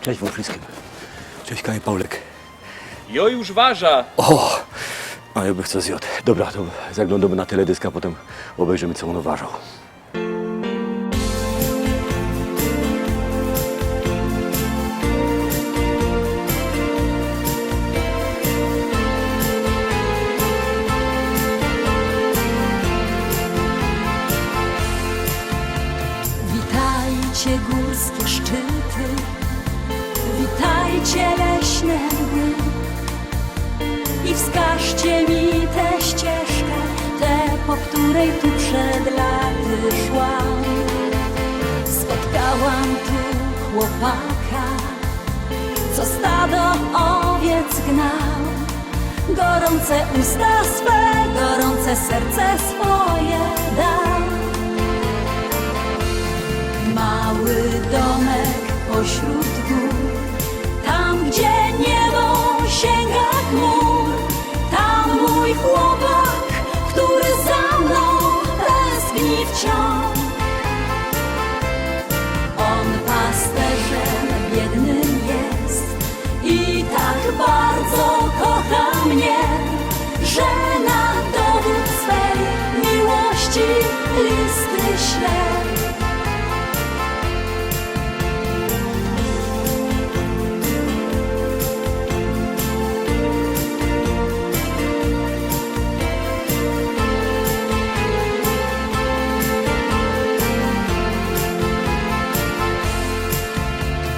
Cześć wam wszystkim. Cześć Kaj Paulek. Jo już waża. O! A ja bym chcę zjadł. Dobra, to zaglądamy na teledysk, a potem obejrzymy, co on uważał. Witajcie górskie szczyty, witajcie leśne mgły i wskażcie mi tę ścieżkę, tę, po której tu przed laty szłam. Spotkałam tu chłopaka, co stado owiec gnał. Gorące usta swe, gorące serce swoje dał. Mały domek pośród gór, tam gdzie niebo sięga chmur, tam mój chłopak, który za mną tęskni wciąż. On pasterzem biednym jest i tak bardzo kocha mnie, że na dowód swej miłości listy śle.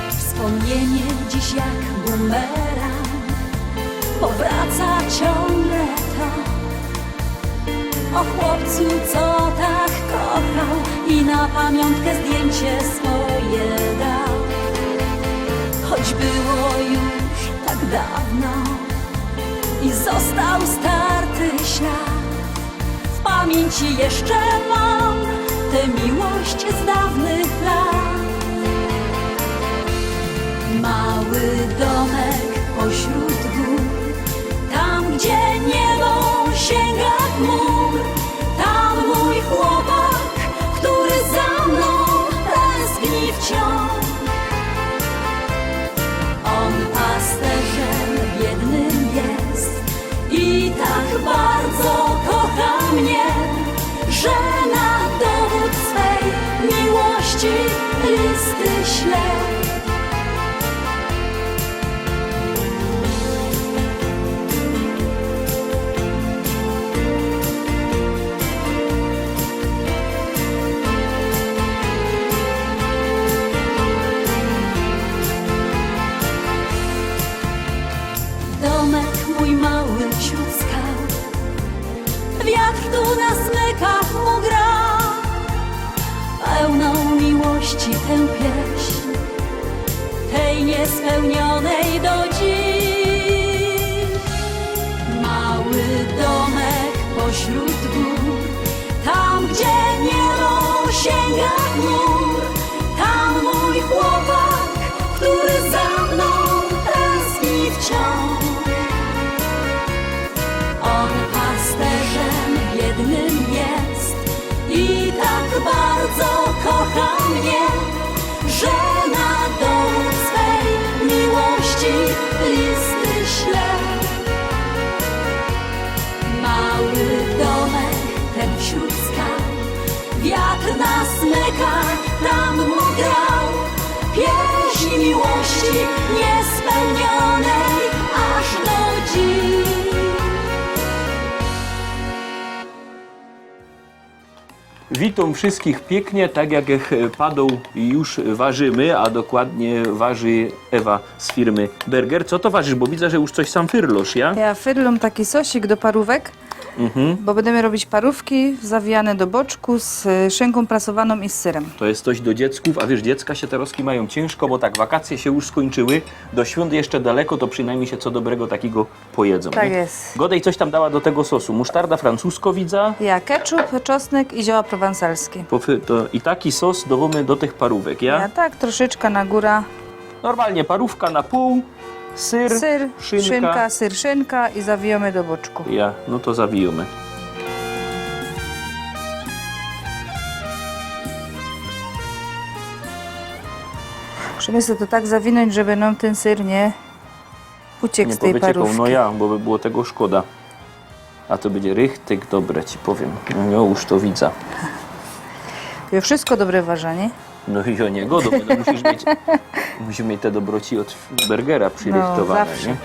Wspomnienie dziś jak bumerang powraca ciągle to o chłopcu, co tak kochał i na pamiątkę zdjęcie swoje dał. Choć było już tak dawno i został starty ślad, w pamięci jeszcze mam tę miłość z dawnych lat. Mały domek pośród gór, tam gdzie niebo sięga chmur, tam mój chłopak, który za mną tęskni wciąż. On pasterzem biednym jest i tak bardzo kocha mnie, że na dowód swej miłości listy śle. Domek mój mały wśród skał, wiatr tu na smykach mu gra, pełną miłości tę pieśń, tej niespełnionej do dziś. Mały domek pośród gór, tam gdzie niebo sięga chmur, tam mój chłopak, który za mną tęskni wciąż. On pasterzem biednym jest i tak bardzo kocha mnie, że na dowód swej miłości listy śle. Mały domek ten wśród skał, wiatr na smykach tam mu grał, pieśń miłości niespełnionej aż do dziś. Witam wszystkich pięknie, tak jak padł już ważymy, a dokładnie waży Ewa z firmy Berger. Co to ważysz? Bo widzę, że już coś sam fyrlosz, ja? Ja fyrlum taki sosik do parówek, bo będziemy robić parówki zawijane do boczku z szynką prasowaną i z syrem. To jest coś do dziecków, a wiesz, dziecka się teraz mają ciężko, bo tak, wakacje się już skończyły, do świąt jeszcze daleko, to przynajmniej się co dobrego takiego pojedzą. Tak nie? jest. Godej coś tam dała do tego sosu. Musztarda francusko widza. Ja ketchup, czosnek i zioła prowansalskie. I taki sos dowimy do tych parówek, ja? Ja tak, troszeczkę na górę. Normalnie parówka na pół, syr, szynka. Syr, szynka i zawijamy do boczku. Ja, no to zawijamy. Musimy sobie to tak zawinąć, żeby nam ten ser nie uciekł Nie z tej powyciekał, parówki. no ja, bo by było tego szkoda. A to będzie rychtyk dobre, ci powiem. No już to widzę. To wszystko dobre ważenie. No i o niego, no musisz mieć te dobroci od burgera przyrychtowane, zawsze. nie?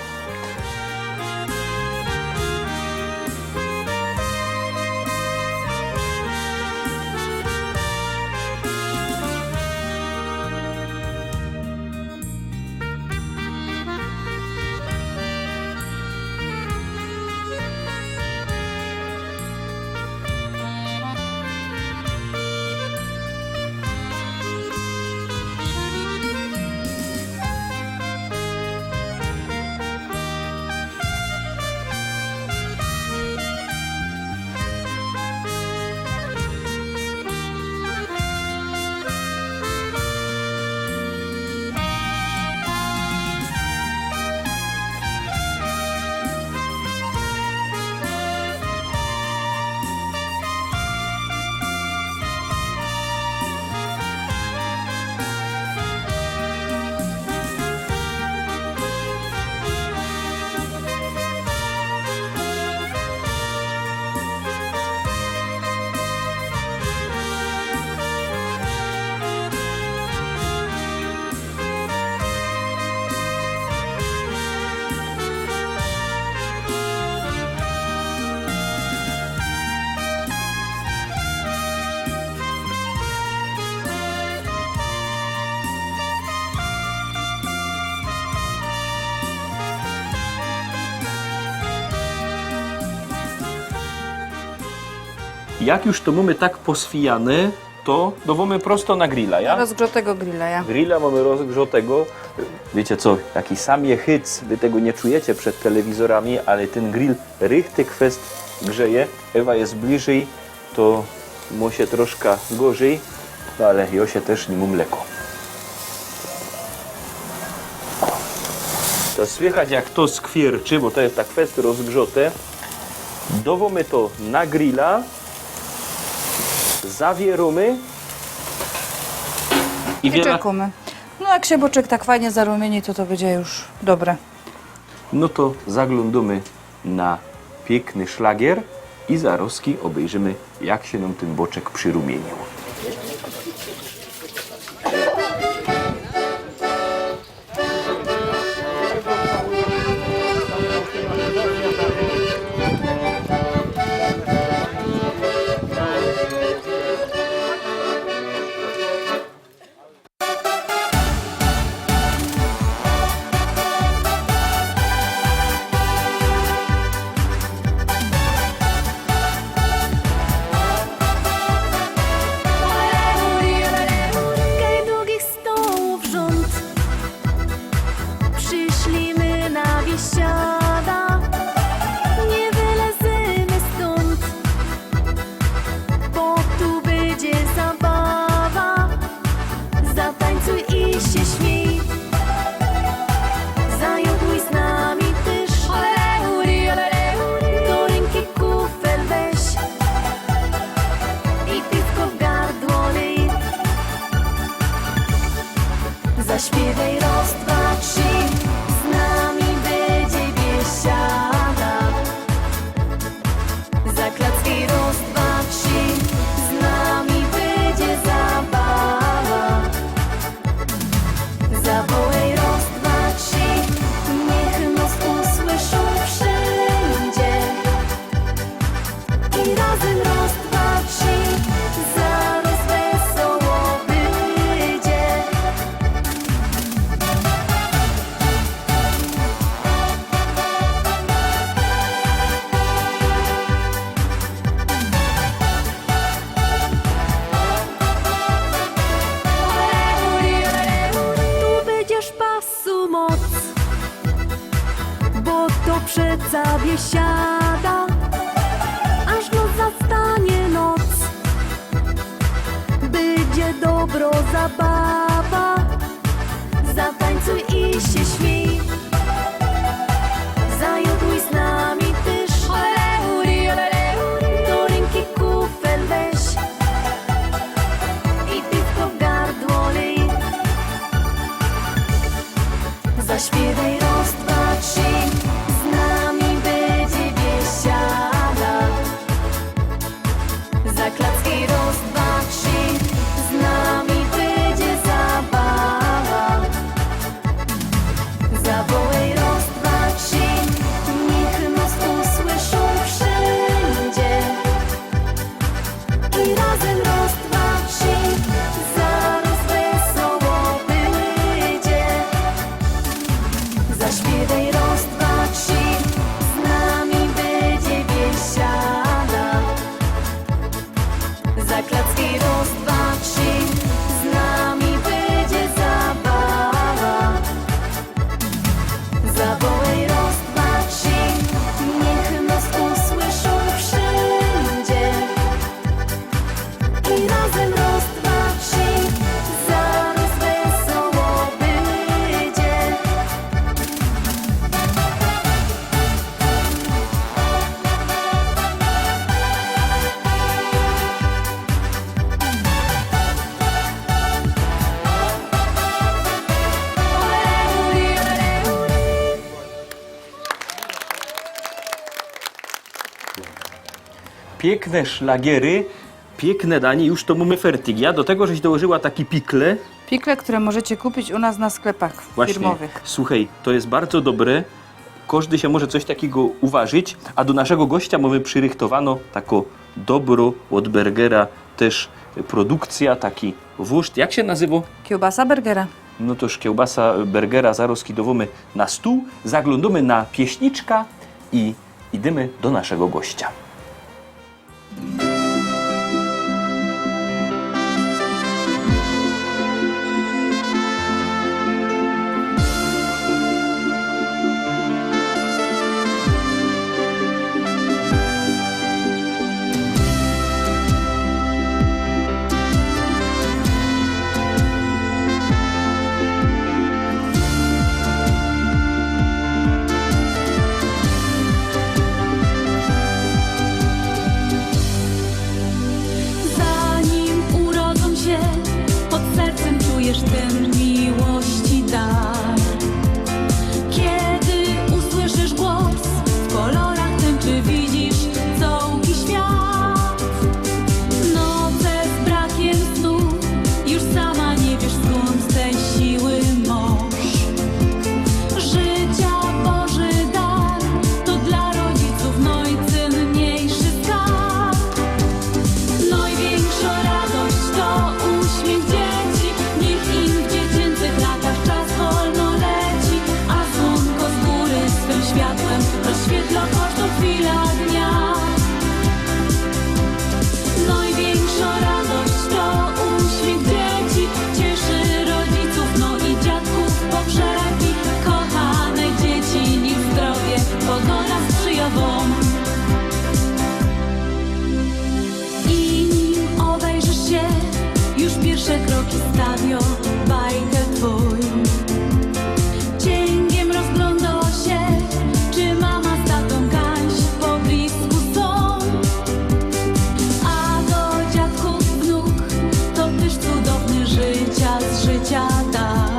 Jak już to mamy tak poswijane, to dowamy prosto na grilla, ja? Rozgrzotego grilla, ja. Grilla mamy rozgrzotego. Wiecie co, taki sam je hyc, wy tego nie czujecie przed telewizorami, ale ten grill richtig fest grzeje. Ewa jest bliżej, to mu się troszkę gorzej, no ale ja się też nie mu mleko. To słychać jak to skwierczy, bo to jest tak fest rozgrzote. Dowamy to na grilla, zawieramy i I czekamy. No jak się boczek tak fajnie zarumieni, to będzie już dobre. No to zaglądamy na piękny szlagier i zaroski obejrzymy, jak się nam ten boczek przyrumienił. Kaj długich stołów rząd, przyszli my na biesiada, nie wylezymy stąd, bo tu będzie zabawa, zatańcuj i się śmiej, zajoduj z nami też, do ręki kufel weź i piwko w gardło lej. Zaśpiewaj raz, dwa, trzy, z nami będzie biesiada. Zaklacki raz, dwa, trzy, z nami będzie zabawa. Zawołaj raz, dwa, trzy, niech nas usłyszą wszędzie. I razem raz, dwa, trzy, zaraz wesoło będzie. Tu będziesz pasu moc, bo to przeca biesiada, aż noc zastanie noc. Będzie dobro zabawa, zatańcuj i się śmiej, zajoduj z nami też, do ręki kufel weź i piwko w gardło lej. piękne szlagiery, piękne danie, już to mamy fertig. Ja do tego, żeś dołożyła taki pikle. Pikle, które możecie kupić u nas na sklepach firmowych. Słuchaj, to jest bardzo dobre. Każdy się może coś takiego uważać, a do naszego gościa mamy przyrychtowano tako dobro od burgera, też produkcja, taki wóżd. Jak się nazywa? Kiełbasa burgera. No toż kiełbasa burgera zaraz kidowamy na stół, zaglądamy na pieśniczka i idziemy do naszego gościa. Zanim urodzą się, pod sercem czujesz ten miłości dar. Kiedy usłyszysz głos, w kolorach tęczy widzisz całki świat. Noce z brakiem snu, już sama nie wiesz skąd te siły masz. Życia Boży dar, to dla rodziców najcenniejszy skarb. Największa radość to uśmiech dzieci, niech im w dziecięcych latach czas wolno leci, a słonko z góry swym światłem rozświetla każdą chwilę dnia. Największa radość to uśmiech dzieci, cieszy rodziców, no i dziadków pogrzeby. Kochane dzieci, niech zdrowie pogoda sprzyja wam. I nim obejrzysz się, już pierwsze kroki stawio bajkę twój. Cięgiem rozgląda się, czy mama z tatą Kaś po blisku są. A do dziadków wnuk, to też cudowny życia z życia dar.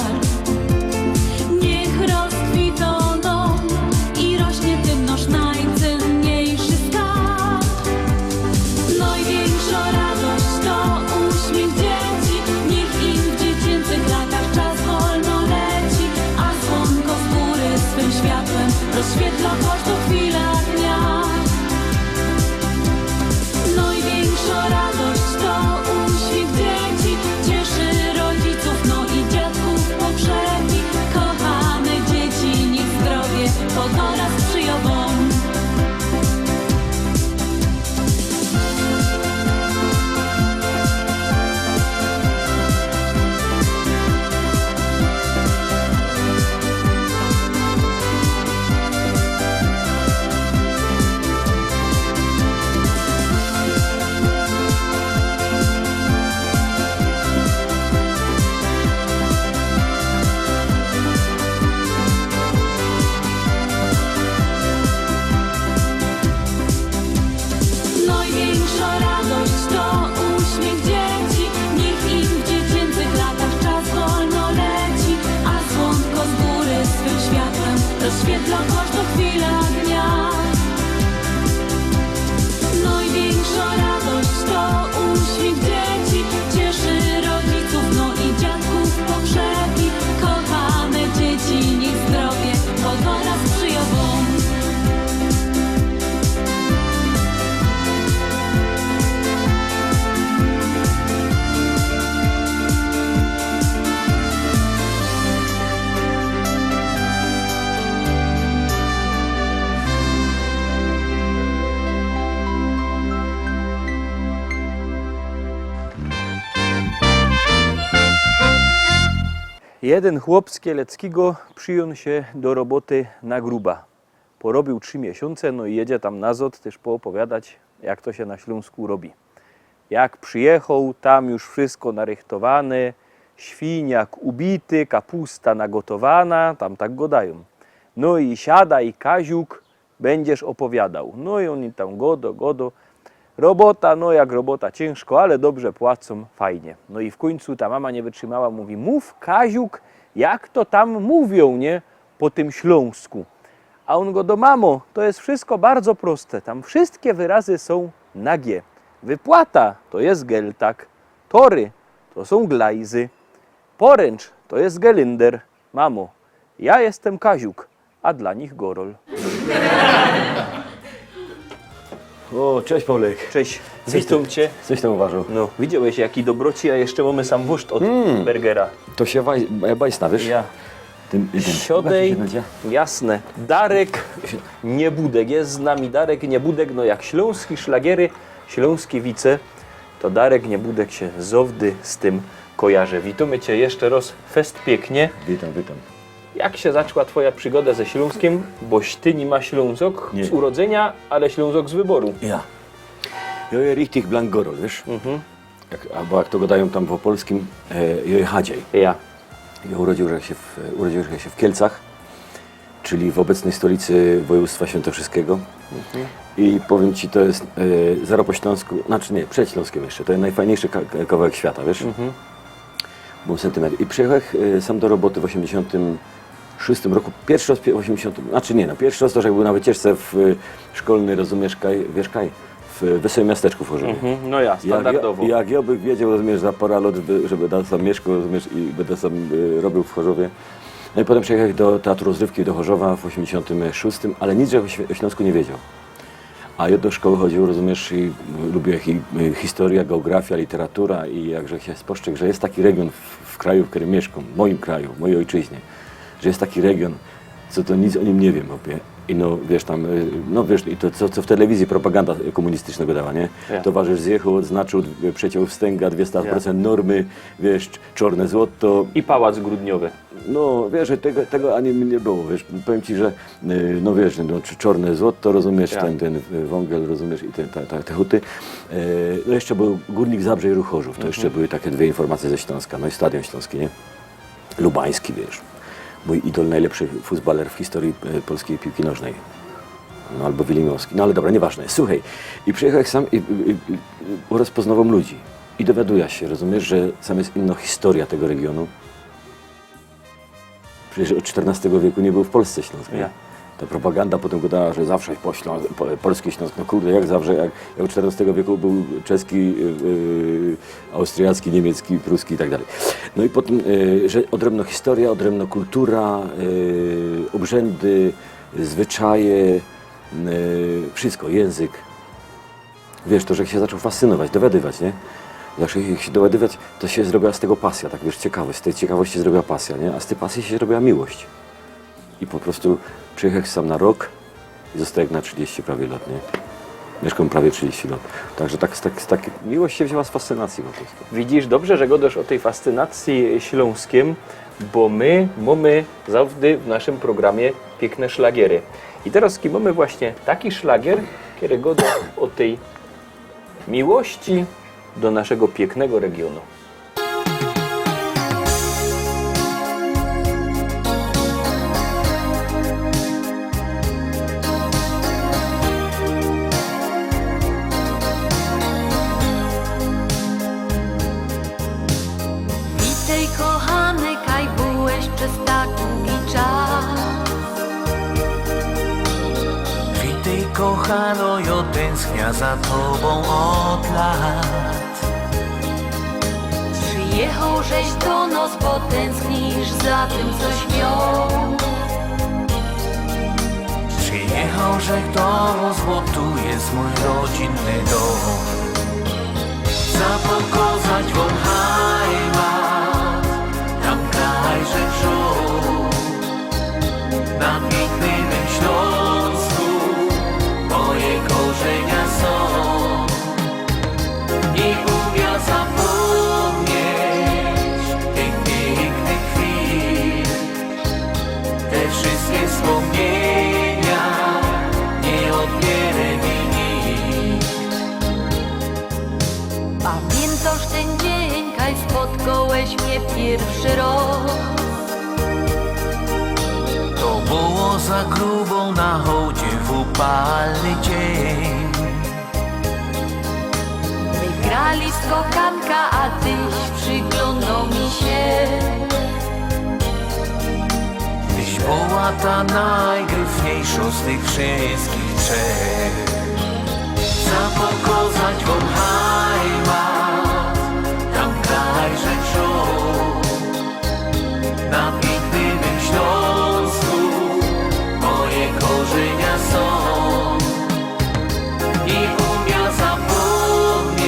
Niech rozkwitą dom i rośnie tym nasz najcenniejszy skarb. Największa radość to uśmiech dzieci, niech im w dziecięcych latach czas wolno leci, a słonko z góry swym światłem rozświetla każdą chwilę dnia. Największa radość to uśmiech dzieci, cieszy rodziców, no i dziadków pogrzeby. Kochane dzieci, niech zdrowie pogoda sprzyja wam. Największa radość to uśmiech dzieci, niech im w dziecięcych latach czas wolno leci, a słonko z góry swym światłem rozświetla każdą chwilę dnia. Największa radość to uśmiech dzieci, cieszy rodziców, no i dziadków pogrzeby. Kochane dzieci, niech zdrowie pogoda sprzyja wam. Jeden chłop z Kieleckiego przyjął się do roboty na gruba. Porobił 3 miesiące, no i jedzie tam na ZOT też poopowiadać, jak to się na Śląsku robi. Jak przyjechał, tam już wszystko narychtowane, świniak ubity, kapusta nagotowana, tam tak go dają. No i siadaj, Kaziuk, będziesz opowiadał. No i oni tam godo. Robota, no jak robota, ciężko, ale dobrze płacą, fajnie. No i w końcu ta mama nie wytrzymała, mówi: mów, Kaziuk, jak to tam mówią, nie? Po tym śląsku. A on go: do mamo, to jest wszystko bardzo proste, tam wszystkie wyrazy są na G. Wypłata to jest geltak. Tory to są glajzy. Poręcz to jest gelinder. Mamo, ja jestem Kaziuk, a dla nich Gorol. O, cześć Paulek. Cześć, witam cię. Coś tam uważał. No, widziałeś jaki dobroci, a jeszcze mamy sam wóżd od burgera. To się bajsna, wiesz? Ja. Siodej, jasne. Darek Niebudek. Jest z nami Darek Niebudek, no jak śląski szlagiery, śląskie wice, to Darek Niebudek się zowdy z tym kojarzy. Witamy cię jeszcze raz, fest pięknie. Witam. Jak się zaczęła twoja przygoda ze Śląskiem? Boś ty nie ma Ślązok Nie. z urodzenia, ale Ślązok z wyboru. Ja. Ja je richtig blank Gorol, wiesz? Albo jak to gadają tam w opolskim, je Hadziej. Ja. Ja urodziłem się w Kielcach, czyli w obecnej stolicy województwa świętokrzyskiego. I powiem ci, to jest zero po śląsku, znaczy nie, przed Śląskiem jeszcze. To jest najfajniejszy kawałek świata, wiesz? Był sentymetr. I przyjechałem sam do roboty w 86 roku. Pierwszy raz w 80, znaczy nie, no pierwszy raz to, że jak był na wycieczce w szkolny, rozumiesz, w Wesołym Miasteczku w Chorzowie. No ja, standardowo. Jak ja bym wiedział, rozumiesz, za paralot, żeby tam sam mieszkał, rozumiesz, i będę sam robił w Chorzowie. No i potem przyjechałem do Teatru Rozrywki do Chorzowa w 86, ale nic, że o Śląsku nie wiedział. A ja do szkoły chodził, rozumiesz, i lubię historia, geografia, literatura i jakże się spostrzegł, że jest taki region w kraju, w którym mieszkam, w moim kraju, w mojej ojczyźnie, że jest taki region, co to nic o nim nie wiem, opie. I no wiesz tam, no wiesz, i to co w telewizji propaganda komunistyczna dała, nie? Ja. Towarzysz zjechał, odznaczył, przeciął wstęga, 200% normy, wiesz, czarne złoto. I pałac grudniowy. No wiesz, że tego ani nie było, wiesz, powiem ci, że no wiesz, no, czarne złoto, rozumiesz, Ja. ten wągiel, rozumiesz, i te huty. No jeszcze był Górnik Zabrze i Ruch Chorzów, to jeszcze były takie dwie informacje ze Śląska, no i Stadion Śląski, nie? Lubański, wiesz. Mój idol, najlepszy futbaler w historii polskiej piłki nożnej. No albo Wilimowski. No ale dobra, nieważne. Słuchaj, i przyjechałem sam i rozpoznawam ludzi. I dowiaduję się, rozumiesz, że sam jest inna historia tego regionu. Przecież od XIV wieku nie był w Polsce Śląsk. nie? Ja. Ta propaganda potem gadała, że zawsze polski Śląsk. No kurde, jak zawsze, jak od XIV wieku był czeski, austriacki, niemiecki, pruski i tak dalej. No i potem, że odrębna historia, odrębna kultura, obrzędy, zwyczaje, wszystko, język. Wiesz, to, że się zaczął fascynować, dowiadywać, nie? Jak się dowiadywać, to się zrobiła z tego pasja, tak wiesz, ciekawość. Z tej ciekawości zrobiła pasja, nie? A z tej pasji się zrobiła miłość. I po prostu przyjechałem sam na rok i zostałem na 30 prawie lat, nie? Mieszkam prawie 30 lat. Także miłość się wzięła z fascynacji po prostu. Widzisz, dobrze, że gadasz o tej fascynacji Śląskiem, bo my mamy zawsze w naszym programie piękne szlagiery. I teraz mamy właśnie taki szlagier, który gada o tej miłości do naszego pięknego regionu. Witaj kochany, kaj byłeś przez tak długi czas. Witaj kochano, ja tęsknia za tobą od lat. Przyjechał żeś do nas, bo tęsknisz za tym, coś miał. Przyjechał, że do złotu jest mój rodzinny dom. Zapokazać wam heimat, tam kraj, że wziął. Na pięknym Śląsku moje korzenia są. Nie umiem zapomnieć tych pięknych chwil. Te wszystkie wspomnienia nie odbierze mi nikt. Pamiętasz ten dzień, kaj spotkałeś mnie pierwszy raz. To było za grubą na hołdzie w upalny dzień. Wygrali skokanka, a tyś przyglądał mi się. Tyś była ta najgryfniejsza z tych wszystkich trzech. Chcę pokazać wam Heimat, tam kraj rzeczą, na pięknym Śląsku moje korzenia są. I umia zapomnieć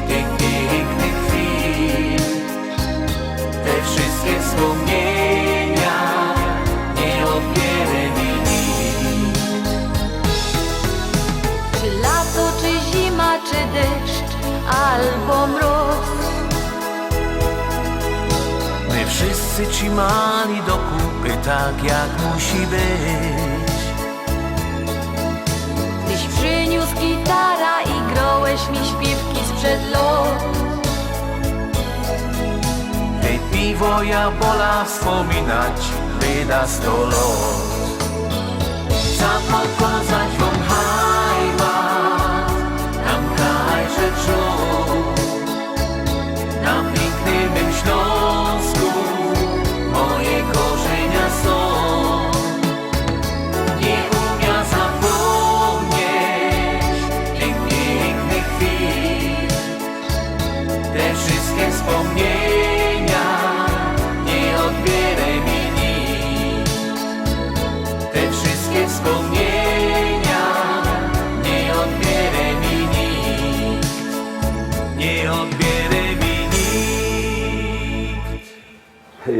tych pięknych chwil, te wszystkie wspomnienia nie odbierze mi nikt. Czy lato, czy zima, czy deszcz, albo mróz. My wszyscy trzymali do kupy tak jak musi być. Tyś przyniósł gitara i grałeś mi śpiewki sprzed lat. Te piwo ja bola wspominać wyda 100 lat. Chcę pokazać wam Heimat, tam kraj rzeczą, na pięknym Śląsku moje korzenia są. Nie umia zapomnieć tych pięknych chwil, te wszystkie wspomnienia nie odbierze mi nikt. Te wszystkie wspomnienia nie odbierze mi nikt. Nie odbierze mi nikt.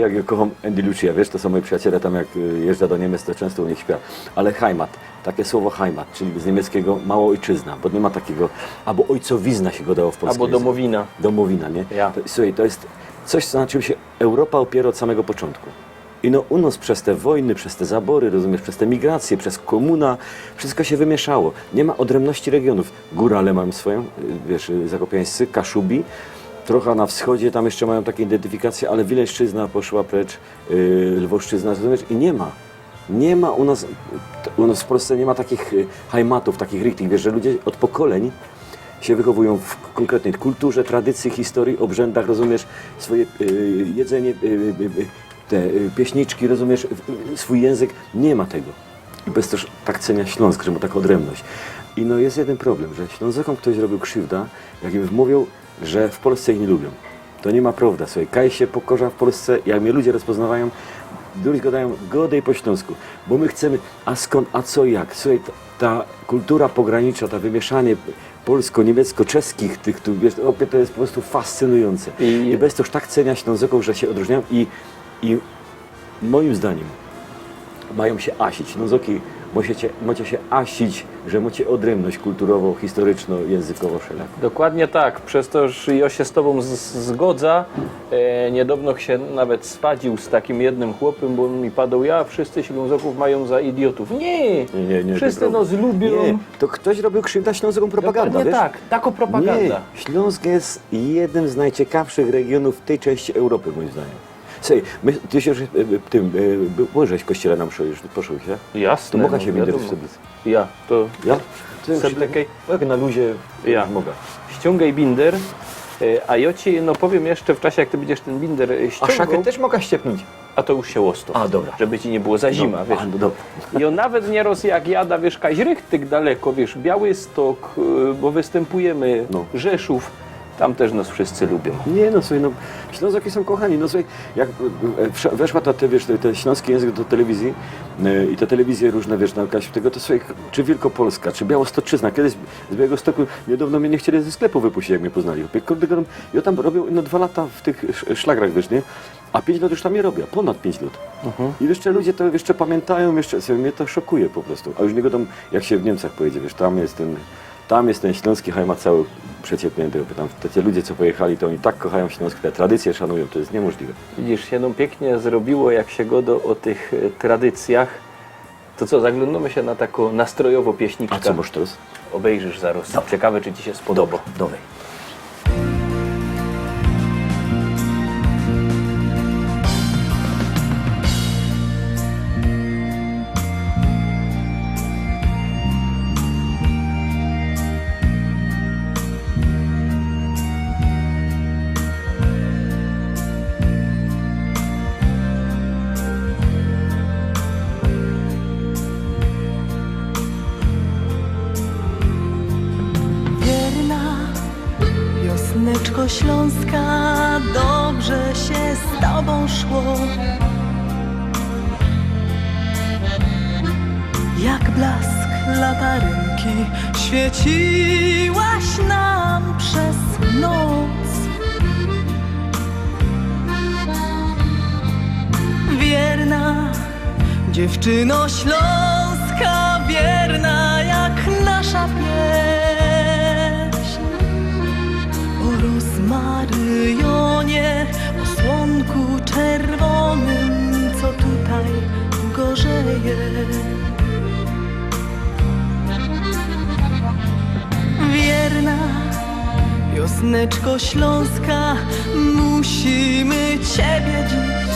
Jak ja kocham Andy Lucia, wiesz, to są moi przyjaciele, tam jak jeżdżę do Niemiec, to często u nich śpię. Ale Heimat, takie słowo Heimat, czyli z niemieckiego mała ojczyzna, bo nie ma takiego, albo ojcowizna się go dało w polskim Albo języku. domowina. Domowina, nie? Ja. Słuchaj, to jest coś, na czym się Europa opiera od samego początku. I no u nas przez te wojny, przez te zabory, rozumiesz, przez te migracje, przez komuna, wszystko się wymieszało. Nie ma odrębności regionów. Górale mają swoją, wiesz, zakopiańscy, Kaszubi, trochę na wschodzie, tam jeszcze mają takie identyfikacje, ale Wileńszczyzna poszła precz, Lwowszczyzna, rozumiesz, i nie ma u nas w Polsce nie ma takich heimatów, takich richtig, wiesz, że ludzie od pokoleń się wychowują w konkretnej kulturze, tradycji, historii, obrzędach, rozumiesz, swoje jedzenie, te pieśniczki, rozumiesz, swój język. Nie ma tego. I bez też tak cenia Śląsk, że ma taką odrębność. I no jest jeden problem, że Ślązakom ktoś zrobił krzywda, jak im mówią, że w Polsce ich nie lubią. To nie ma prawda. Słuchaj, Kaj się pokorza w Polsce, jak mnie ludzie rozpoznawają, ludzie gadają godej po śląsku, bo my chcemy, a skąd, a co, jak. Słuchaj, ta kultura pogranicza, to wymieszanie polsko-niemiecko-czeskich, tych tu, wiesz, to jest po prostu fascynujące. I bez to już tak cenia Ślązaków, że się odróżniają i moim zdaniem mają się asić. Ślązoki macie się asić, że macie odrębność kulturową, historyczną, językową wszelaką. Dokładnie tak, przez to, że ja się z Tobą zgodza. Niedawno się nawet swadził z takim jednym chłopem, bo on mi padał, wszyscy Ślązoków mają za idiotów. Nie, wszyscy to nas lubią. Nie, to ktoś robił krzywda Ślązokom propaganda, Dokładnie wiesz? tak, taką propaganda. Nie, Śląsk jest jednym z najciekawszych regionów w tej części Europy, moim zdaniem. Słuchaj, ty się już byłeś w kościele nam poszły się? Jasne. To mogę no, się widzieć wiadomo. w Syblicy. Ja, to Ja? To już Sobie takiej- jak na luzie Ja. mogę. ściągaj binder, a ja Ci powiem jeszcze w czasie, jak Ty będziesz ten binder A ściągał, szakę też mogę ściepnąć? a to już się łosto. A, dobra. Żeby Ci nie było za zima, wiesz. A, no dobra. I on nawet nieraz jak jada, wiesz, Kaźrychtyk daleko, wiesz, Białystok, bo występujemy, No. Rzeszów, tam też nas wszyscy lubią. Nie no, słuchaj, no, Ślązoki są kochani, no słuchaj, jak weszła ta, wiesz, ten śląski język do telewizji i te telewizje różne, wiesz, na jakaś tego, to słuchaj, czy Wielkopolska, czy Białostoczyzna, kiedyś z Białegostoku niedawno mnie nie chcieli ze sklepu wypuścić, jak mnie poznali. Kurde, ja tam robię 2 lata w tych szlagrach, wiesz, nie? A 5 lat już tam nie robię, ponad 5 lat. I jeszcze ludzie to jeszcze pamiętają, jeszcze sobie mnie to szokuje po prostu. A już nie wiadomo, jak się w Niemcach pojedzie, wiesz, tam jest ten śląski heimat cały przeciepnięty. Tam te ludzie, co pojechali, to oni tak kochają Śląsk, te tradycje szanują, to jest niemożliwe. Widzisz, się no pięknie zrobiło, jak się godo o tych tradycjach. To co, zaglądamy się na taką nastrojowo pieśniczkę. A co masz teraz? Obejrzysz zaraz. Ciekawe, czy Ci się spodoba. Dawaj. szło. Jak blask latarynki świeciłaś nam przez noc. Wierna dziewczyno śląska, wierna jak nasza pieśń. O rozmaryjonie, o słonku czerwonym, co tutaj gorzeje. Wierna wiosneczko śląska, musimy Ciebie dziś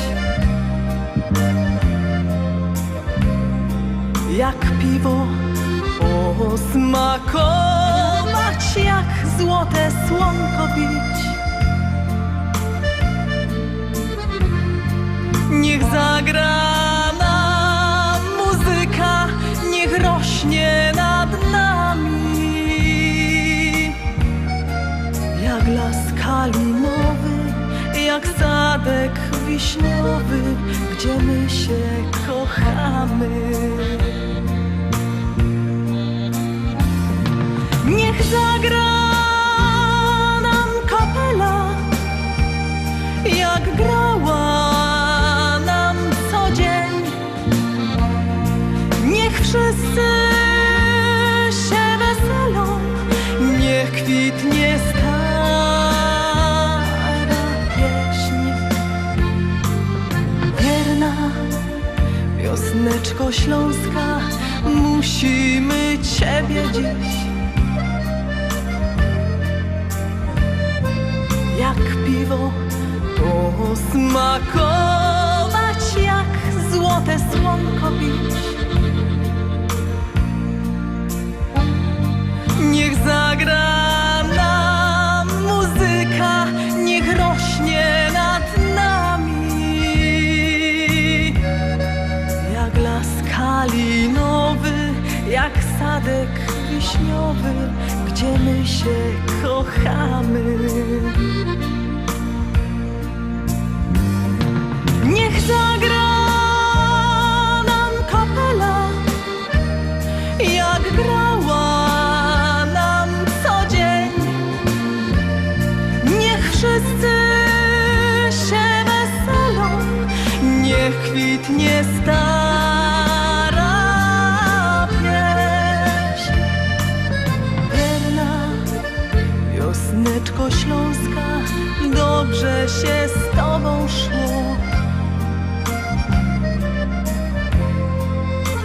jak piwo osmakować, jak złote słonko pić. Niech zagra nam muzyka, niech rośnie nad nami jak las kalinowy, jak sadek wiśniowy, gdzie my się kochamy. Niech zagra nam kapela, jak grała nam co dzień. Niech wszyscy się weselą, niech kwitnie stara pieśń. Wierna wiosneczko śląska, musimy Ciebie dziś jak piwo posmakować, jak złote słonko pić. Niech zagra nam muzyka, niech rośnie nad nami jak las kalinowy, jak sadek wiśniowy, gdzie my się kochamy. Niech zagra nam kapela, jak grała nam co dzień. Niech wszyscy się weselą, niech kwitnie stara pieśń. Wierna wiosneczko śląska, dobrze się z Tobą szło.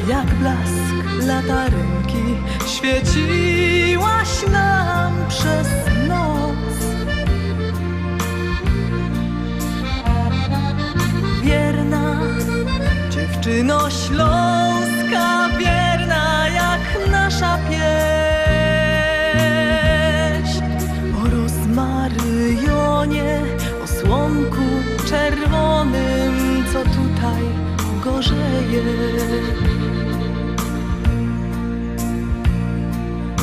Jak blask latarynki świeciłaś nam przez noc. Wierna dziewczyno śląska, wierna jak nasza pieśń. O rozmaryjonie, o słonku czerwonym, co tutaj gorzeje.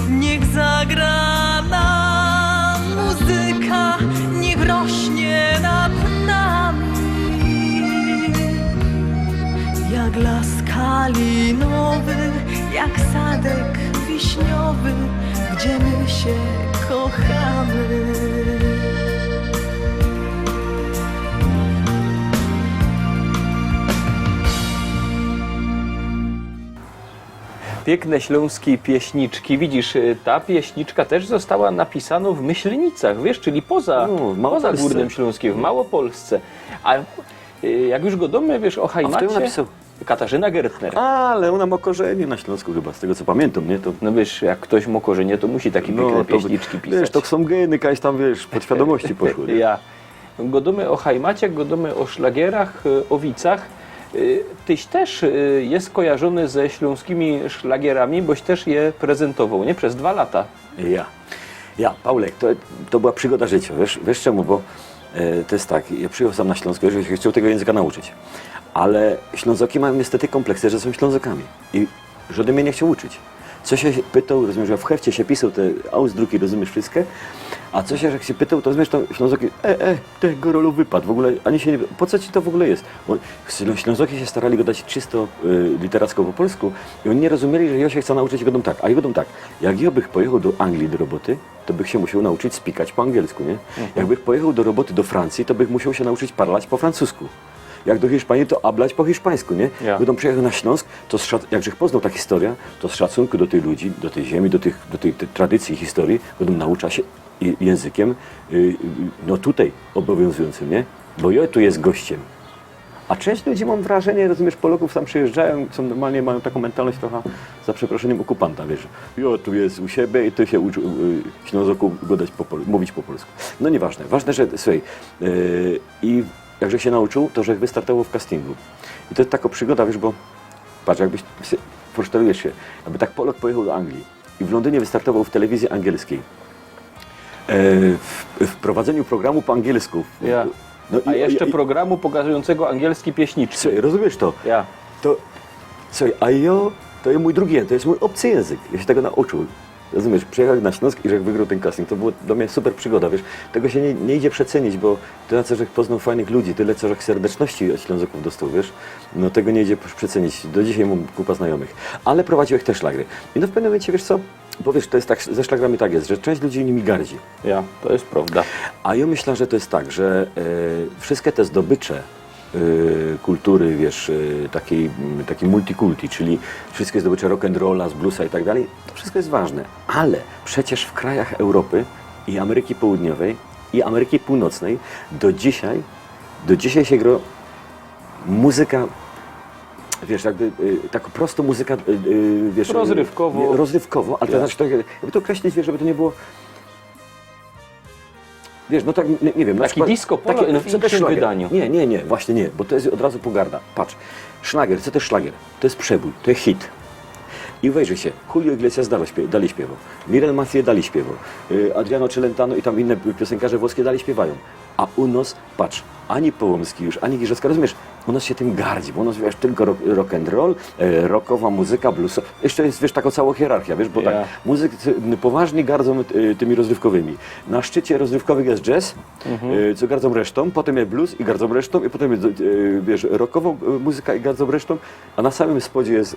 Niech zagra nam muzyka, niech rośnie nad nami jak las kalinowy, jak sadek wiśniowy, gdzie my się kochamy. Piękne śląskie pieśniczki. Widzisz, ta pieśniczka też została napisana w Myślenicach, wiesz, czyli poza Małopolsce. Górnym Śląskiem, w Małopolsce. A jak już gadamy, wiesz, o kto ją Hajmacie, napisał? Katarzyna Gertner. Ale ona ma korzenie na Śląsku chyba, z tego co pamiętam, nie? To, No wiesz, jak ktoś ma korzenie, to musi takie piękne pieśniczki pisać. Wiesz, to są geny, jakaś tam, wiesz, podświadomości poszły. nie? Ja. Godamy o Hajmacie, godamy o szlagierach, o wicach. Tyś też jest kojarzony ze śląskimi szlagierami, boś też je prezentował, nie? Przez 2 lata. Ja, Paulek, to była przygoda życia, wiesz czemu, bo to jest tak, ja przyjechałem sam na Śląsk, że się chciał tego języka nauczyć, ale Ślązoki mają niestety kompleksy, że są Ślązokami i żaden mnie nie chciał uczyć. Co się pytał, rozumiem, że w hefcie się pisał te ausdruki, rozumiesz wszystkie, A coś jak się pytał, to wiesz, to Ślązoki, tego rolu wypadł, w ogóle, ani się nie, po co ci to w ogóle jest? Bo Ślązoki się starali go dać czysto literacko po polsku i oni nie rozumieli, że ja się chce nauczyć go tak, a ja tak, jak ja bych pojechał do Anglii do roboty, to bych się musiał nauczyć spikać po angielsku, nie? Jakbych pojechał do roboty do Francji, to bych musiał się nauczyć parlać po francusku. Jak do Hiszpanii, to ablać po hiszpańsku, nie? Ja. Gdybym przyjechał na Śląsk, to jakżech poznał ta historia, to z szacunku do tych ludzi, do tej ziemi, do tej tradycji i historii, gdybym nauczał się językiem, no tutaj obowiązującym, nie? Bo ja tu jest gościem. A część ludzi, mam wrażenie, rozumiesz, Polaków tam przyjeżdżają, są normalnie, mają taką mentalność trochę, za przeproszeniem, okupanta, wiesz. Jo, tu jest u siebie i tu się uczy Ślązoku gadać mówić po polsku. No nieważne. Ważne, że, słuchaj, i jakże się nauczył, to że wystartował w castingu. I to jest taka przygoda, wiesz, bo patrz, jakbyś, posztelujesz się, jakby tak Polak pojechał do Anglii i w Londynie wystartował w telewizji angielskiej, w prowadzeniu programu po angielsku. Ja. No A jeszcze programu pokazującego angielski pieśniczki. Słuchaj, rozumiesz to? Ja. To, słuchaj, to jest mój drugi język, to jest mój obcy język. Ja się tego nauczył. Rozumiesz, przyjechał na Śląsk i że wygrał ten casting. To była dla mnie super przygoda, wiesz. Tego się nie idzie przecenić, bo tyle, co żech poznał fajnych ludzi, tyle, co żech serdeczności od Ślązoków dostał, wiesz. No tego nie idzie przecenić. Do dzisiaj mam kupa znajomych. Ale prowadziłeś też szlagry. I no w pewnym momencie, wiesz co, bo wiesz, to jest tak, ze szlagrami tak jest, że część ludzi nimi gardzi. Ja, to jest prawda. A ja myślę, że to jest tak, że wszystkie te zdobycze kultury, wiesz, takiej multikulti, czyli wszystkie zdobycze rock'n'rolla, z bluesa i tak dalej, to wszystko jest ważne. Ale przecież w krajach Europy i Ameryki Południowej i Ameryki Północnej do dzisiaj się gra muzyka, wiesz, jakby tak prosto muzyka, wiesz... Rozrywkowo. Rozrywkowo, ale to znaczy, jakby to określić, wiesz, żeby to nie było... Wiesz, no tak, nie wiem... na Taki przykład- disco polo takie- w co to jest innym szlagier? wydaniu. Nie, właśnie nie, bo to jest od razu pogarda. Patrz, szlagier, co to jest szlagier? To jest przebój, to jest hit. I wejrzyj się, Julio Iglesias dalej śpiewał, Mirel Mathieu dalej śpiewał, Adriano Celentano i tam inne piosenkarze włoskie dalej śpiewają. A u nas, patrz, ani Połomski już, ani Giżowska, rozumiesz, u nas się tym gardzi, bo u nas, wiesz, tylko rock and roll, rockowa muzyka, bluesowa. Jeszcze jest, wiesz, taka cała hierarchia, wiesz, bo tak, muzycy poważni gardzą tymi rozrywkowymi. Na szczycie rozrywkowych jest jazz, co gardzą resztą, potem jest blues i gardzą resztą, i potem jest, wiesz, rockowa muzyka i gardzą resztą, a na samym spodzie jest,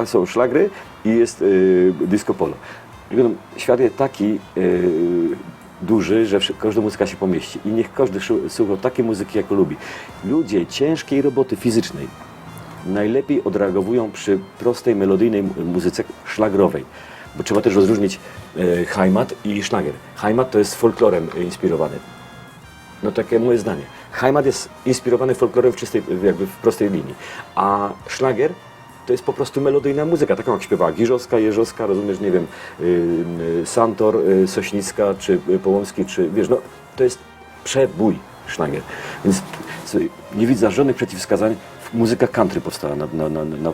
są szlagry i jest disco polo. I wiadomo, świat jest taki duży, że każda muzyka się pomieści i niech każdy słucha takiej muzyki, jaką lubi. Ludzie ciężkiej roboty fizycznej najlepiej odreagowują przy prostej, melodyjnej muzyce szlagrowej, bo trzeba też rozróżnić Heimat i szlagier. Heimat to jest folklorem inspirowany. No takie moje zdanie. Heimat jest inspirowany folklorem jakby w prostej linii, a szlagier to jest po prostu melodyjna muzyka, taką jak śpiewała Giżowska, Jeżowska, rozumiesz, nie wiem, Santor, Sośnicka, czy Połomski, czy wiesz, no to jest przebój szlagier. Więc słuchaj, nie widzę żadnych przeciwwskazań. Muzyka country powstała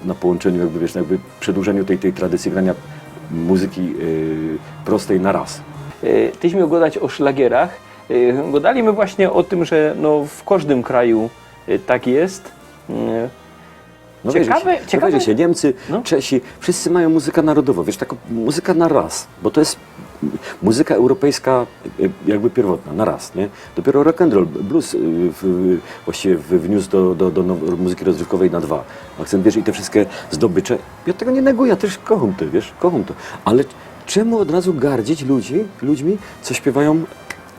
na połączeniu, jakby wiesz, jakby przedłużeniu tej tradycji grania muzyki prostej na raz. Tyśmy gadać o szlagierach. Gadaliśmy właśnie o tym, że no, w każdym kraju tak jest. No Ciekawe. Wejrzyj się, Niemcy, No. Czesi, wszyscy mają muzykę narodową, wiesz, taką muzyka na raz, bo to jest muzyka europejska jakby pierwotna, na raz, nie? Dopiero rock and roll, blues właściwie wniósł do muzyki rozrywkowej na dwa. Akcent, wiesz, i te wszystkie zdobycze, ja tego nie neguję, ja też kocham to, wiesz, kocham to. Ale czemu od razu gardzić ludźmi, co śpiewają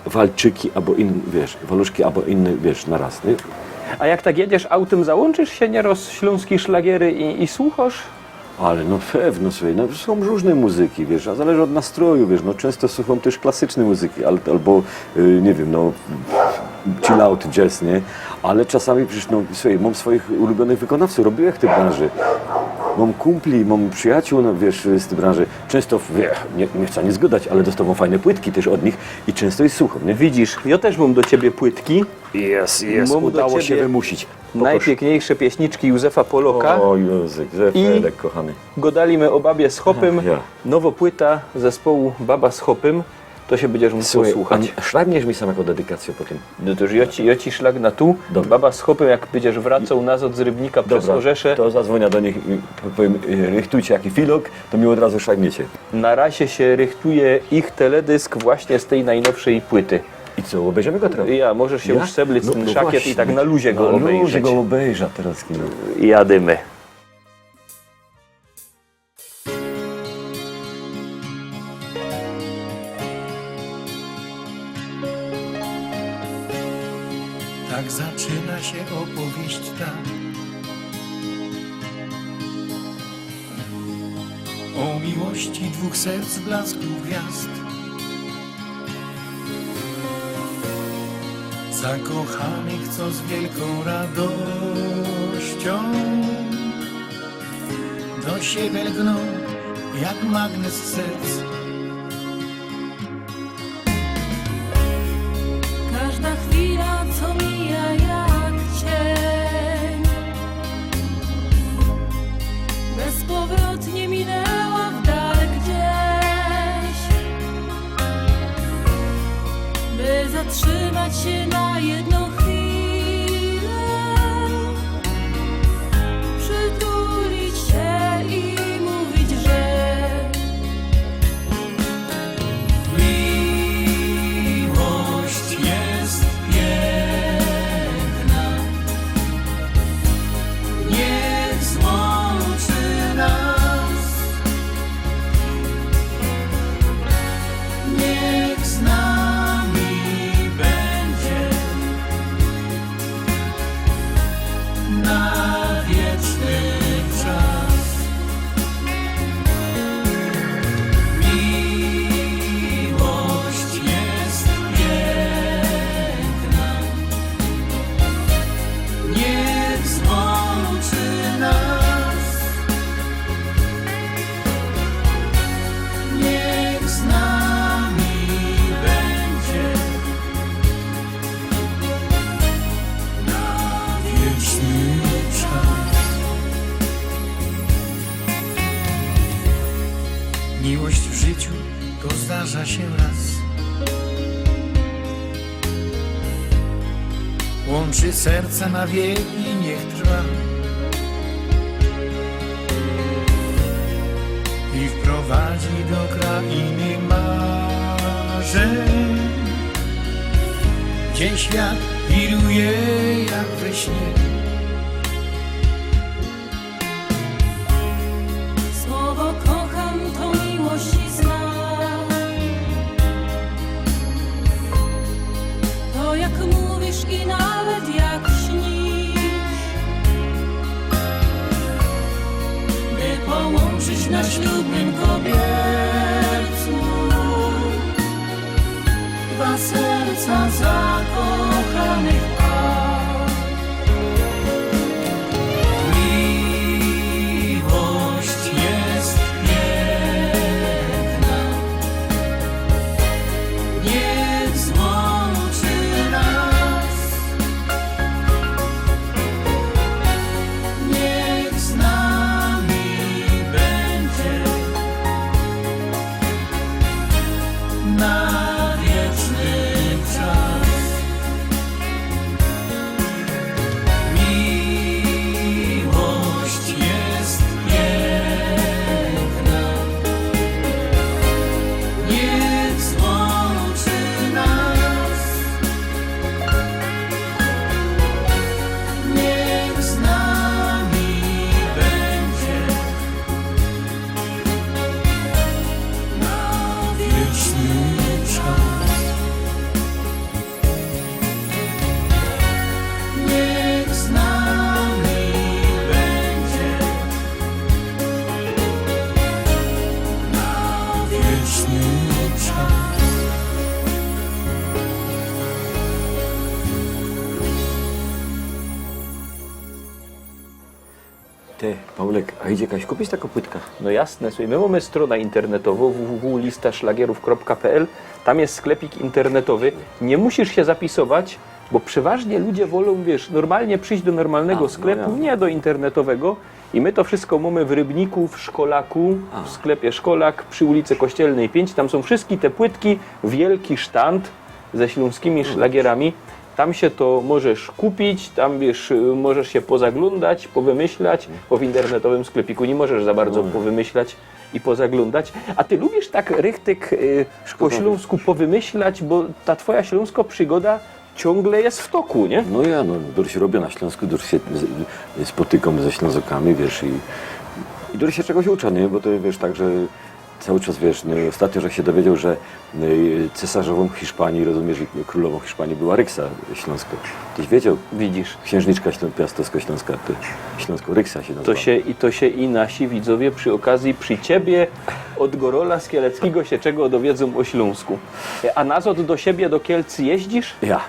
walczyki albo inne, wiesz, waluszki albo inne, wiesz, na raz, nie? A jak tak jedziesz autem, załączysz się nieraz śląskie szlagiery i słuchasz? Ale no pewno, słuchaj, no są różne muzyki, wiesz, a zależy od nastroju, wiesz, no często słucham też klasycznej muzyki, albo nie wiem, no chill out, jazz, nie? Ale czasami przecież, no słuchaj, mam swoich ulubionych wykonawców, robiłem w tej branży. Mam kumpli, mam przyjaciół, no wiesz, z tej branży. Często, nie chcę nie zgadać, ale dostawam fajne płytki też od nich i często ich słucham, nie? Widzisz, ja też mam do ciebie płytki. Jest, Mam do udało się ciebie wymusić. Najpiękniejsze pieśniczki Józefa Poloka. O Józek, Zefedek, kochany. Gadaliśmy o babie z Chopym. Ja. Nowo płyta zespołu Baba z Chopym. to się będziesz musiał Słuchaj, słuchać. a szlagniesz mi sam jako dedykację potem. No to już ja ci szlag na tu, Dobra. baba z chłopem, jak będziesz wracał nazad z Rybnika przez Orzesze, to zadzwonię do nich i powiem, rychtujcie jaki filok, to mi od razu szlagniecie. na razie się rychtuje ich teledysk właśnie z tej najnowszej płyty. I co, obejrzymy go teraz? Ja, możesz się już seblić ten szakiet właśnie. i tak na luzie go Na luzie obejrzeć. go obejrzę teraz. Kino. Jadymy. Tak zaczyna się opowieść ta o miłości dwóch serc blasku gwiazd, zakochanych, co z wielką radością do siebie lgną jak magnes serc. Każda chwila, co mija jak cień, bezpowrotnie minęła w dal gdzieś, by zatrzymać się na jedną chwilę, przytulić się i mówić, że Miłość jest piękna, niech złączy nas, niech z nami będzie na wieczny czas. Miłość jest piękna, niech złączy nas, niech z nami będzie na wieczny czas. Miłość w życiu to zdarza się raz. Łączy serca na wieki, niech trwa i wprowadzi do krainy marzeń, gdzie świat wiruje jak we śnie. słowo kocham to miłość i znak. To jak mówisz i nawet jak śnisz, by połączyć na ślubnym kobiercu dwa serca zakochanych par. Miłość jest piękna, niech złączy nas, niech z nami będzie na wieczny czas. Miłość jest piękna, niech złączy nas, niech z nami będzie na wieczny czas. Niech z nami będzie na wieczny czas. Ty, Paulek, a idzie jakaś kupić taką płytkę? No jasne, słuchaj, my mamy stronę internetową www.listaszlagierów.pl. Tam jest sklepik internetowy. Nie musisz się zapisować, Bo przeważnie ludzie wolą, wiesz, normalnie przyjść do normalnego sklepu, ja. nie do internetowego. I my to wszystko mamy w Rybniku, w Szkolaku, w sklepie Szkolak przy ulicy Kościelnej 5. Tam są wszystkie te płytki, wielki sztant ze śląskimi szlagierami. Tam się to możesz kupić, tam wiesz, możesz się pozaglądać, powymyślać, bo w internetowym sklepiku nie możesz za bardzo powymyślać i pozaglądać. A ty lubisz tak rychtyk po śląsku powymyślać, bo ta twoja śląska przygoda ciągle jest w toku, nie? No ja, dużo się robię na Śląsku, dużo się spotykam ze Ślązokami, wiesz, i dużo się czegoś uczę, nie? Bo to, wiesz, tak, że cały czas, wiesz, no, ostatnio, że się dowiedział, że cesarzową Hiszpanii, rozumiesz, i królową Hiszpanii była Ryksa Śląska. Tyś wiedział? Widzisz. Księżniczka Piastowsko-Śląska, Śląsko Ryksa się nazywa. To się i nasi widzowie przy okazji, przy ciebie od Gorola Skieleckiego się czego dowiedzą o Śląsku. A nazad do siebie, do Kielc jeździsz? Ja,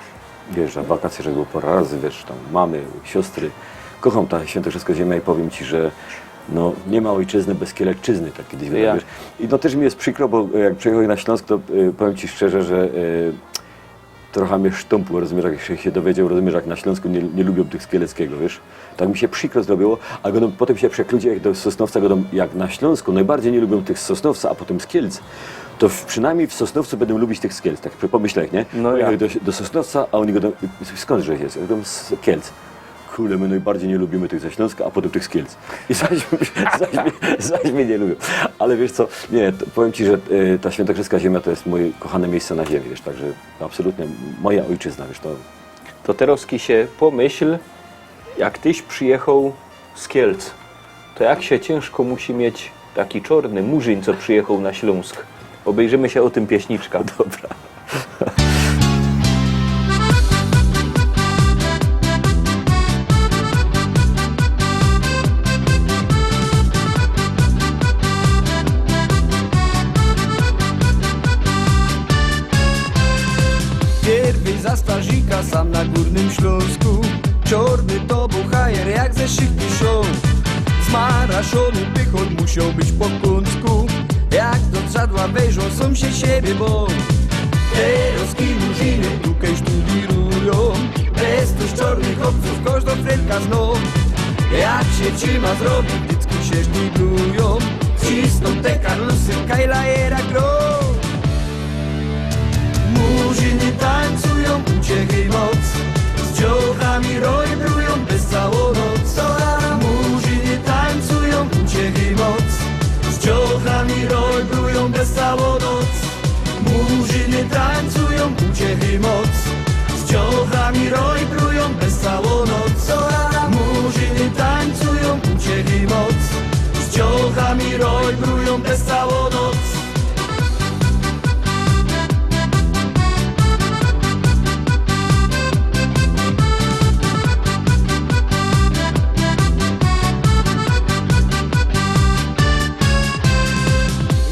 wiesz, na wakacje, że było parę razy, wiesz, tam mamy, siostry. Kocham ta świętokrzyska ziemia i powiem ci, że no, nie ma ojczyzny bez Kielecczyzny, tak kiedyś Ja. wiesz. I no też mi jest przykro, bo jak przyjechałem na Śląsk, to powiem ci szczerze, że trochę mnie sztąpło, rozumiesz, jak się dowiedział, rozumiesz, jak na Śląsku nie lubią tych z Kieleckiego, wiesz. Tak mi się przykro zrobiło, a potem się przekludzie, jak do Sosnowca, jak na Śląsku najbardziej nie lubią tych z Sosnowca, a potem z Kielc, to przynajmniej w Sosnowcu będą lubić tych z Kielc, tak pomyślę, nie? No Pojechali do Sosnowca, a oni go skądże jest? Ja mówię, z Kielc. Kurde, my najbardziej nie lubimy tych ze Śląska, a potem tych z Kielc. I zaś mnie nie lubią. Ale wiesz co, nie, powiem ci, że ta świętokrzyska ziemia to jest moje kochane miejsce na ziemi, wiesz, także absolutnie moja ojczyzna, wiesz, to... To teraz się pomyśl, jak tyś przyjechał z Kielc, to jak się ciężko musi mieć taki czarny murzyn, co przyjechał na Śląsk. Obejrzymy się o tym pieśniczka. Dobra. Pierwej za strażnika sam na Górnym Śląsku. Czarny to był hajer jak ze szychty show. Zmaraszony pychon musiał być po kącku. Jak do trzadła wejrzą, są się siebie bo Teroski murzyny tukaj studirują. Bez tych czarnych obców każda fredka zną. Jak się trzyma zrobi, dycki się żniglują. Cisną te karlusy, kajlajera grą. Murzyny tańcują, uciechy moc. Z dziołchami rojbrują bez całą noc. Murzyny tańcują, uciechy moc. Z dziołchami rojbrują bez całą noc. Murzyny tańcują, uciechy moc. Z dziołchami rojbrują bez całą noc. Murzyny tańcują, uciechy moc. Z dziołchami rojbrują bez całą noc.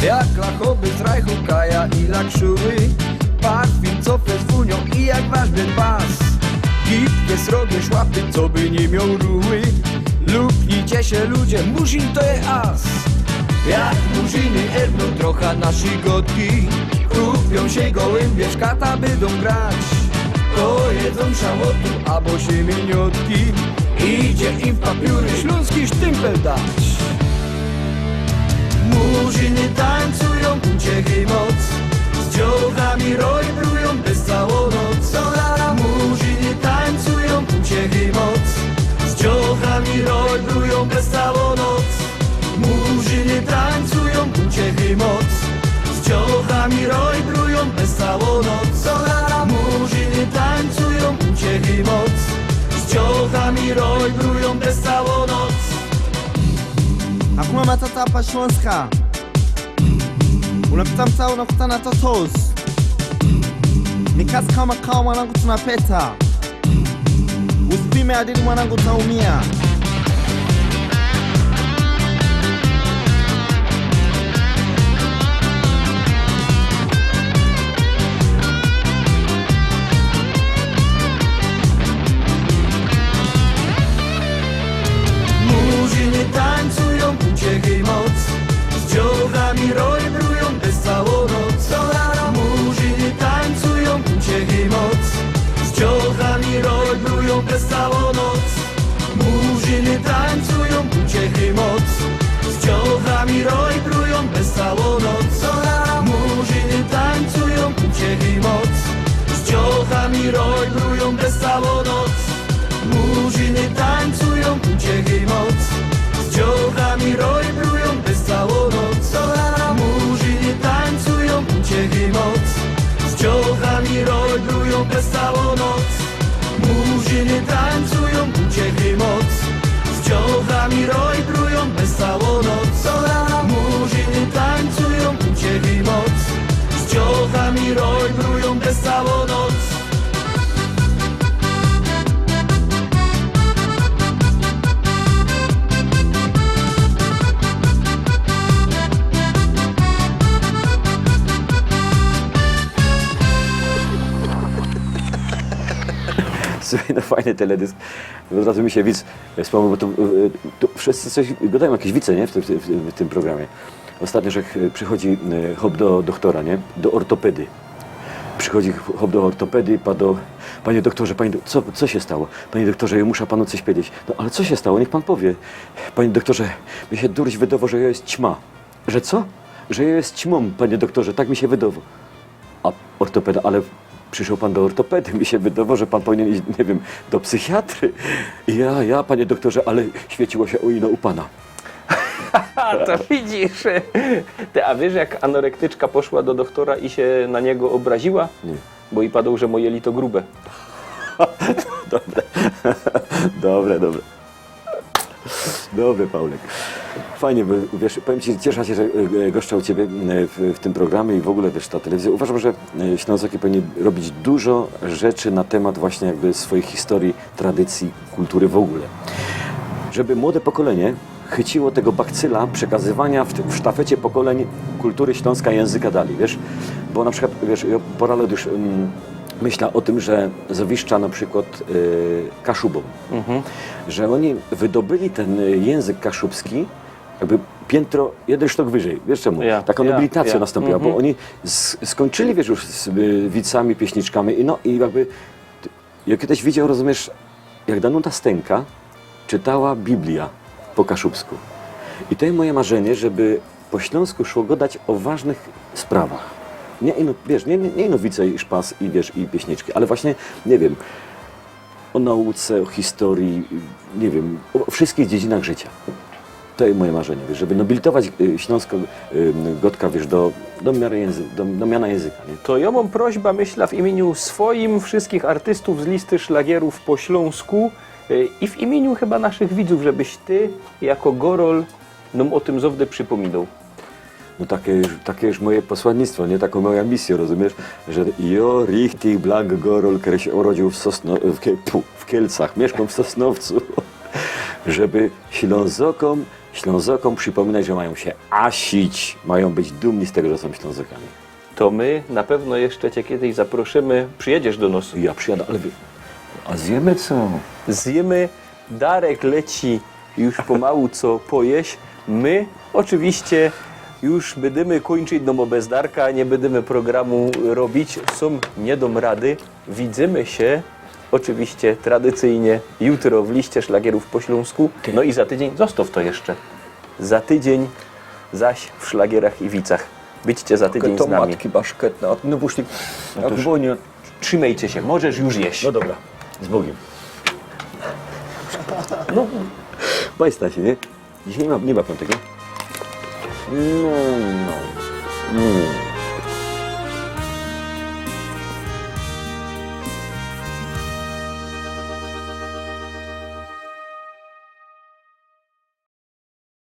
Jak lachoby z rajchu kaja i lakszuły. Parfim co fezwunią i jak ważny bas. Gipkie srogie szłapy, co by nie miał ruły. Lupnijcie się ludzie, murzyn to jest as. Jak murzyny erbną trochę nasi gotki. Krupią się gołębie, szkata będą grać. To jedzą szałotu, albo siemieniotki. Idzie im w papiury śląski sztympel dać. Murzyny tańcują, uciechy moc. Z dziołchami rojbrują bez całą noc. Murzyny tańcują, uciechy moc. Z dziołchami rojbrują bez całą noc. Murzyny tańcują, uciechy moc. Z dziołchami rojbrują bez całą noc. Murzyny tańcują, uciechy moc. Z dziołchami rojbrują bez całą noc. Hakuna Matata pa Śląska. Unapita mtao nakutana totos. Ni kazi kama kawa mwanangu tunapeta. Usipime adili mwanangu taumia. Murzyny tańcują, uciechy moc. Z dziołchami rojbrują bez całą noc. Murzyny tańcują, uciechy moc. Z dziołchami brują przez całą noc. Murzyny tańcują, uciechy moc. Z ciąchami roj brują przez całą noc. Murzyny tańcują, uciechy moc. Z ciąchami roj brują przez całą noc. Murzyny tańcują, uciechy moc. Z ciąchami roj brują przez całą noc. Murzyny tańcują, uciechy moc. Z ciąchami roj brują przez całą noc. Murzyny tańcują, uciechy moc. Z ciąchami roj brują przez całą noc. Murzyny tańcują, uciechy moc. Z ciąchami roj brują przez całą noc. Słuchaj, no fajny teledysk. Od razu mi się widz wspomniał, bo tu wszyscy coś gadają, jakieś wice, nie? W tym programie. Ostatnio, że przychodzi hop do doktora, nie? Do ortopedy. Przychodzi hop do ortopedy i panie doktorze, co się stało? Panie doktorze, ja muszę panu coś powiedzieć. No ale co się stało? Niech pan powie. Panie doktorze, mi się durś wydawało, że ja jest ćma. Że co? Że ja jest ćmą, panie doktorze, tak mi się wydawało. A ortopeda, ale przyszedł pan do ortopedy, mi się wydawało, że pan powinien iść, nie wiem, do psychiatry. I ja, panie doktorze, ale świeciło się o ino u pana. A to widzisz. Ty, a wiesz, jak anorektyczka poszła do doktora i się na niego obraziła? Nie. Bo i padło, że moje lito grube. Dobre. Dobry, Paulek. Fajnie, bo wiesz, powiem ci, cieszę się, że goszczę u ciebie w tym programie i w ogóle wiesz, ta telewizja. Uważam, że Ślązoki powinni robić dużo rzeczy na temat właśnie jakby swojej historii, tradycji, kultury w ogóle. Żeby młode pokolenie chyciło tego bakcyla przekazywania w sztafecie pokoleń kultury śląska języka dalej, wiesz? Bo na przykład, wiesz, ja parę lat już myślę o tym, że zawiszcza na przykład Kaszubom, że oni wydobyli ten język kaszubski jakby piętro, jeden sztok wyżej. Wiesz czemu? Taka nobilitacja nastąpiła, bo oni skończyli, wiesz, już z wicami, pieśniczkami i jakby, ja kiedyś widział, rozumiesz, jak Danuta Stęka czytała Biblia po kaszubsku. I to jest moje marzenie, żeby po śląsku szło gadać o ważnych sprawach. Nie ino, wiesz, nie ino wice i szpas i wiesz, i pieśniczki, ale właśnie, nie wiem, o nauce, o historii, nie wiem, o wszystkich dziedzinach życia. To jest moje marzenie, wiesz, żeby nobilitować śląską gotka, wiesz, do miana języka. Nie? To ja mam prośbę, myślę, w imieniu swoim, wszystkich artystów z listy szlagierów po śląsku i w imieniu chyba naszych widzów, żebyś ty, jako Gorol, nam o tym zawsze przypominał. No takie już moje posłannictwo, nie? Taką moja misja, rozumiesz? Że jo richtig blank Gorol, który się urodził w Kielcach, mieszkał w Sosnowcu, żeby Ślązokom przypominać, że mają się asić, mają być dumni z tego, że są Ślązokami. To my na pewno jeszcze cię kiedyś zaproszymy, przyjedziesz do nas. Ja przyjadę, ale a zjemy co? Zjemy, Darek leci już pomału co pojeść. My oczywiście już będziemy kończyć, no bo bez Darka nie będziemy programu robić. Są nie dom rady. Widzimy się oczywiście tradycyjnie jutro w liście szlagierów po śląsku. No i za tydzień, zostaw to jeszcze. Za tydzień zaś w szlagierach i wicach. Byćcie za tydzień z nami. Matki baszketne, no busznik, jak wonie. Trzymajcie się, możesz już jeść. No dobra, z Bogiem. No, bajsta się, nie? Dzisiaj nie ma piątek, nie? No.